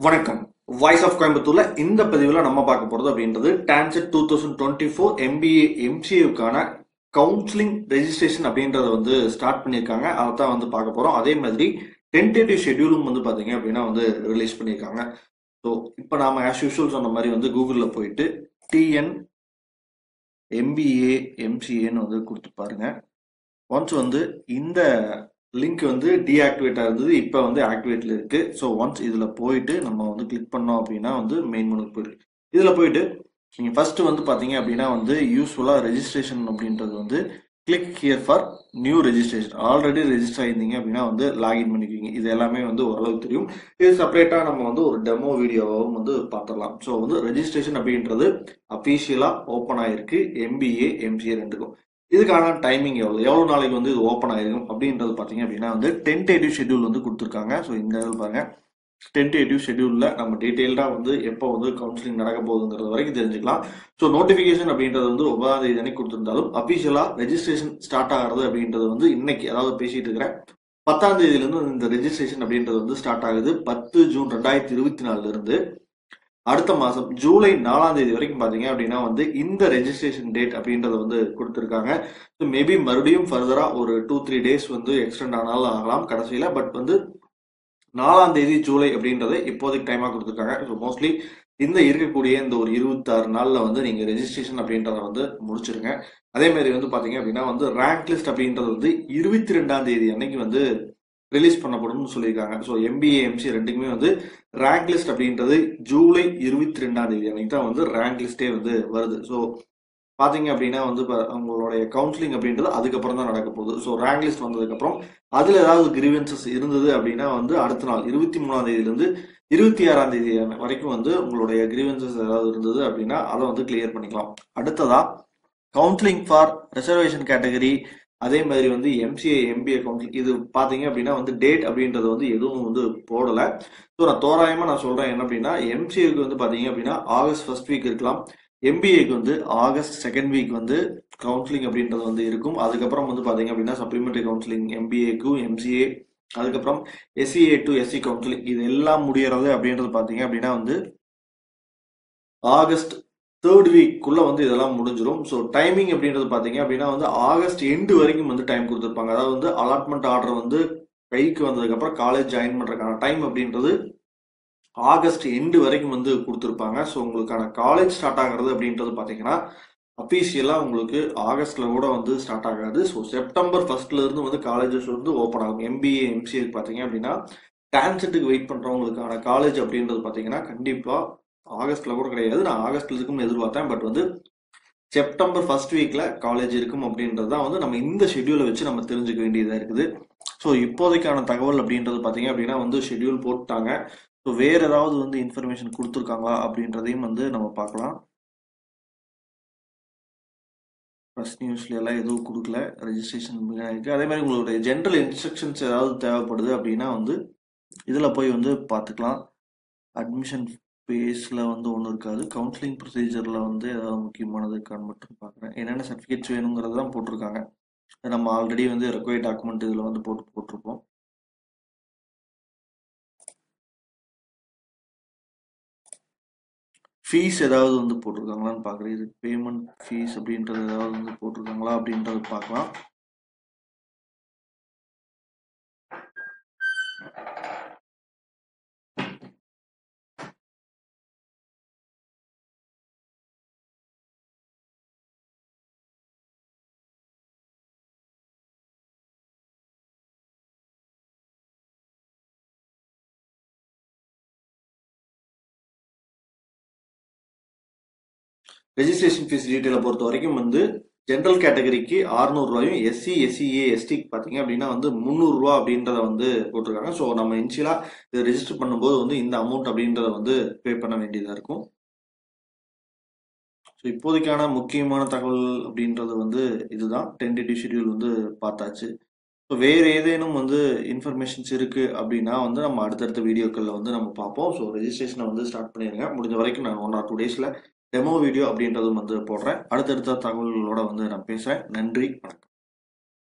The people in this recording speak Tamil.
வணக்கம். வாய்ஸ் ஆஃப் கோயம்புத்தூர்ல இந்த பதிவுல நம்ம பார்க்க போறது அப்படின்றது டான்செட் 2024 MBA MCAக்கான கவுன்சிலிங் ரெஜிஸ்ட்ரேஷன் அப்படின்றத வந்து ஸ்டார்ட் பண்ணியிருக்காங்க. அதான் வந்து பார்க்க போறோம். அதே மாதிரி டென்டேட்டிவ் ஷெட்யூலும் வந்து பாத்தீங்க அப்படின்னா வந்து ரிலீஸ் பண்ணியிருக்காங்க. ஸோ இப்போ நாம ஆஸ் யூஷுவல் சொன்ன மாதிரி வந்து கூகுள்ல போயிட்டு TN MBA MCAன்னு வந்து கொடுத்து பாருங்க. ஒன்ஸ் வந்து இந்த லிங்க் வந்து டீஆக்டிவேட் ஆகுது, இப்போ வந்து ஆக்டிவேட்ல இருக்கு. ஸோ ஒன்ஸ் இதுல போயிட்டு நம்ம வந்து கிளிக் பண்ணோம் அப்படின்னா வந்து மெயின் மெனுக்கு போயிருக்கு. இதுல போயிட்டு நீங்க ஃபர்ஸ்ட் வந்து பாத்தீங்க அப்படின்னா வந்து யூஸ்ஃபுல்லா ரெஜிஸ்ட்ரேஷன் அப்படின்றது வந்து click here for new registration. Already register ஆயிருந்தீங்க அப்படின்னா வந்து லாகின் பண்ணிக்குவீங்க. இது எல்லாமே வந்து ஓரளவுக்கு தெரியும். இது செப்பரேட்டா நம்ம வந்து ஒரு டெமோ வீடியோவும் வந்து பார்த்துடலாம். ஸோ வந்து ரெஜிஸ்ட்ரேஷன் அப்படின்றது அபிஷியலா ஓப்பன் ஆயிருக்கு MBA MCA ரெண்டுக்கும். இதுக்கான டைமிங் எவ்வளவு நாளைக்கு வந்து இது ஓப்பன் ஆயிருக்கும் அப்படின்றது பாத்தீங்க அப்படின்னா வந்து டென்டேட்டிவ் ஷெட்யூல் வந்து கொடுத்துருக்காங்க. ஸோ இந்த பாருங்க, டென்டேட்டிவ் ஷெட்யூல்ல நம்ம டீடைல்டா வந்து எப்போ வந்து கவுன்சிலிங் நடக்க போகுதுங்கிறது வரைக்கும் தெரிஞ்சுக்கலாம். ஸோ நோட்டிபிகேஷன் அப்படின்றது வந்து 9ஆம் தேதி அன்னைக்கு கொடுத்திருந்தாலும் அபிஷியலா ரெஜிஸ்ட்ரேஷன் ஸ்டார்ட் ஆகிறது அப்படின்றது வந்து இன்னைக்கு, அதாவது பேசிட்டு இருக்கிறேன் 10ஆம் தேதியில இருந்து இந்த ரெஜிஸ்ட்ரேஷன் அப்படின்றது வந்து ஸ்டார்ட் ஆகுது. 10 ஜூன் 2024 இருந்து அடுத்த மாசம் ஜூலை 4ஆம் தேதி வரைக்கும் பாத்தீங்க அப்படின்னா வந்து இந்த ரெஜிஸ்ட்ரேஷன் டேட் அப்படின்றத வந்து கொடுத்திருக்காங்க. மேபி மறுபடியும் ஃபர்தரா ஒரு 2-3 டேஸ் வந்து எக்ஸ்டெண்ட் ஆனாலும் ஆகலாம் கடைசியில. பட் வந்து 4ஆம் தேதி ஜூலை அப்படின்றத இப்போதைக்கு டைமா கொடுத்துருக்காங்க. ஸோ மோஸ்ட்லி இந்த இருக்கக்கூடிய இந்த ஒரு 26 நாள்ல வந்து நீங்க ரெஜிஸ்ட்ரேஷன் அப்படின்றத வந்து முடிச்சிருங்க. அதே மாதிரி வந்து பாத்தீங்க அப்படின்னா வந்து ரேங்க் லிஸ்ட் அப்படின்றது வந்து 22ஆம் தேதி அன்னைக்கு வந்து ரிலீஸ் பண்ணப்படும் சொல்லியிருக்காங்க. ஸோ MBA MC ரெண்டுக்குமே வந்து ரேங்க் லிஸ்ட் அப்படின்றது ஜூலை 22ஆம் தேதி அன்னைக்கு தான் வந்து ரேங்க் லிஸ்டே வந்து வருது. ஸோ பாத்தீங்க அப்படின்னா வந்து உங்களுடைய கவுன்சிலிங் அப்படின்றது அதுக்கப்புறம் தான் நடக்க போகுது. ஸோ ரேங்க் லிஸ்ட் வந்ததுக்கு அப்புறம் அதுல ஏதாவது கிரீவன்சஸ் இருந்தது அப்படின்னா வந்து அடுத்த நாள் 23ஆம் தேதியில இருந்து 26ஆம் தேதி வரைக்கும் வந்து உங்களுடைய கிரீவன்சஸ் ஏதாவது இருந்தது அப்படின்னா அதை வந்து கிளியர் பண்ணிக்கலாம். அடுத்ததா கவுன்சிலிங் ஃபார் ரிசர்வேஷன் கேட்டகரி, அதே மாதிரி வந்து MCA MBA கவுன்சிலிங், இது பாத்தீங்க அப்படின்னா வந்து டேட் அப்படின்றது வந்து எதுவும் வந்து போடல. ஸோ நான் தோராயமா நான் சொல்றேன் என்ன அப்படின்னா MCAக்கு வந்து பாத்தீங்க அப்படின்னா ஆகஸ்ட் ஃபர்ஸ்ட் வீக் இருக்கலாம். MBAக்கு வந்து ஆகஸ்ட் செகண்ட் வீக் வந்து கவுன்சிலிங் அப்படின்றது வந்து இருக்கும். அதுக்கப்புறம் வந்து பாத்தீங்க அப்படின்னா சப்ளிமெண்டரி கவுன்சிலிங் MBAக்கும் MCA, அதுக்கப்புறம் SCA to SC கவுன்சிலிங், இது எல்லாம் முடியறது அப்படின்றது பாத்தீங்க அப்படின்னா வந்து ஆகஸ்ட் தேர்ட் வீக்குள்ள வந்து இதெல்லாம் முடிஞ்சிடும். ஸோ டைமிங் அப்படின்றது பாத்தீங்க அப்படின்னா வந்து ஆகஸ்ட் எண்டு வரைக்கும் வந்து டைம் கொடுத்துருப்பாங்க. அதாவது வந்து அலாட்மெண்ட் ஆர்டர் வந்து கைக்கு வந்ததுக்கு அப்புறம் காலேஜ் ஜாயின் பண்றதுக்கான டைம் அப்படின்றது ஆகஸ்ட் எண்டு வரைக்கும் வந்து கொடுத்துருப்பாங்க. ஸோ உங்களுக்கான காலேஜ் ஸ்டார்ட் ஆகிறது அப்படின்றது பாத்தீங்கன்னா அபிஷியலா உங்களுக்கு ஆகஸ்ட்ல கூட வந்து ஸ்டார்ட் ஆகாது. ஸோ செப்டம்பர் ஃபர்ஸ்ட்ல இருந்து வந்து காலேஜஸ் வந்து ஓப்பன் ஆகும். MBA MCA பாத்தீங்க அப்படின்னா டான்செட்டுக்கு வெயிட் பண்றவங்களுக்கான காலேஜ் அப்படின்றது பாத்தீங்கன்னா கண்டிப்பா ஆகஸ்ட்ல கூட கிடையாது. நான் ஆகஸ்ட்ல இருக்கும்னு எதிர்பார்த்தேன். பட் வந்து செப்டம்பர் ஃபர்ஸ்ட் வீக்ல காலேஜ் இருக்கும் அப்படின்றது தான் வந்து நம்ம இந்த ஷெட்யூலை வச்சு நம்ம தெரிஞ்சுக்க வேண்டியதா இருக்குது. ஸோ இப்போதைக்கான தகவல் அப்படின்றது பாத்தீங்க அப்படின்னா வந்து ஷெட்யூல் போட்டாங்க. ஸோ வேற ஏதாவது வந்து இன்ஃபர்மேஷன் கொடுத்துருக்காங்களா அப்படின்றதையும் வந்து நம்ம பார்க்கலாம். ப்ரெஸ் நியூஸ்ல எல்லாம் எதுவும் கொடுக்கல, ரெஜிஸ்ட்ரேஷன் இருக்கு. அதே மாதிரி உங்களுடைய ஜென்ரல் இன்ஸ்ட்ரக்ஷன்ஸ் ஏதாவது தேவைப்படுது அப்படின்னா வந்து இதுல போய் வந்து பார்த்துக்கலாம். அட்மிஷன் பேஸ்ல வந்து ஒன்றும் இருக்காது. கவுன்சிலிங் ப்ரொசீஜர்ல வந்து ஏதாவது முக்கியமானது இருக்கான்னு மட்டும் பார்க்குறேன். என்னென்ன சர்டிஃபிகேட்ஸ் வேணுங்கிறது தான் போட்டிருக்காங்க. நம்ம ஆல்ரெடி வந்து ரெக்வயர்ட் டாக்குமெண்ட் இதில் வந்து போட்டிருப்போம். ஃபீஸ் ஏதாவது வந்து போட்டிருக்காங்களான்னு பார்க்குறேன். இது பேமெண்ட் ஃபீஸ் அப்படின்றது ஏதாவது வந்து போட்டிருக்காங்களா அப்படின்றது பார்க்கலாம். ரெஜிஸ்ட்ரேஷன் ஃபீஸ் டீட்டெயிலை பொறுத்த வரைக்கும் வந்து ஜென்ரல் கேட்டகரிக்கு 600 ரூபாயும், SC SCA STக்கு பாத்தீங்க அப்படின்னா வந்து 300 ரூபா அப்படின்றத வந்து போட்டிருக்காங்க. ஸோ நம்ம இனிஷியலா இதை ரெஜிஸ்டர் பண்ணும்போது வந்து இந்த அமௌண்ட் அப்படின்றத வந்து பே பண்ண வேண்டியதா இருக்கும். ஸோ இப்போதைக்கான முக்கியமான தகவல் அப்படின்றது வந்து இதுதான். டென்டேட்டிவ் ஷெட்யூல் வந்து பார்த்தாச்சு. ஸோ வேற ஏதேனும் வந்து இன்ஃபர்மேஷன்ஸ் இருக்கு அப்படின்னா வந்து நம்ம அடுத்தடுத்த வீடியோக்கள்ல வந்து நம்ம பார்ப்போம். ஸோ ரெஜிஸ்ட்ரேஷனை வந்து ஸ்டார்ட் பண்ணிடுங்க. முடிஞ்ச வரைக்கும் நான் 1 or 2 டேஸ்ல டெமோ வீடியோ அப்படின்றதும் வந்து போடுறேன். அடுத்தடுத்த தகவல்களோட வந்து நான் பேசுறேன். நன்றி, வணக்கம்.